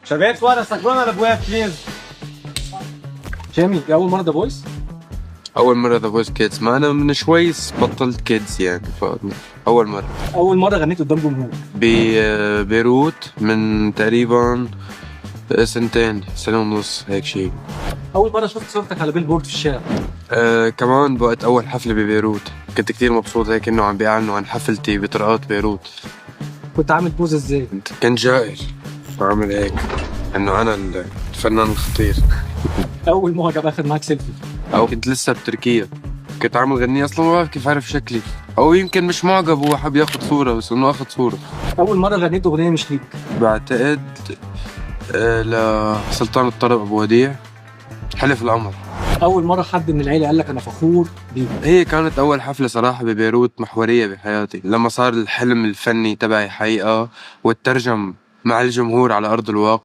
شباب صور سكرونا لابويا بليز. جيمي، دي أول مرة ذا فويس؟ أول مرة ذا فويس كيدز، ما أنا من شوي بطلت كيدز يعني، أول مرة. أول مرة غنيت قدام جمهور؟ ببيروت من تقريبا سنتين، سنة ونص هيك شيء. أول مرة شفت صورتك على بيلبورد في الشارع؟ كمان بوقت أول حفلة ببيروت، كنت كتير مبسوط هيك إنه عم بيعلنوا عن حفلتي بطرقات بيروت. كنت عامل بوز ازاي؟ كنت جائر بعمل هيك إنه أنا الفنان الخطير. أول معجب أخذ معاك سيلفي؟ أو كنت لسه بتركيا، كنت عامل غنية أصلا ما بعرف كيف عرف شكلي، أو يمكن مش معجب، هو حب ياخد صورة بس إنه أخذ صورة. أول مرة غنيت أغنية مش ليك؟ بعتقد لسلطان الطرب أبو وديع، حلف القمر. أول مرة حد من العيلة قال لك أنا فخور بيك؟ هي كانت أول حفلة صراحة ببيروت محورية بحياتي، لما صار الحلم الفني تبعي حقيقة واترجم مع الجمهور على أرض الواقع.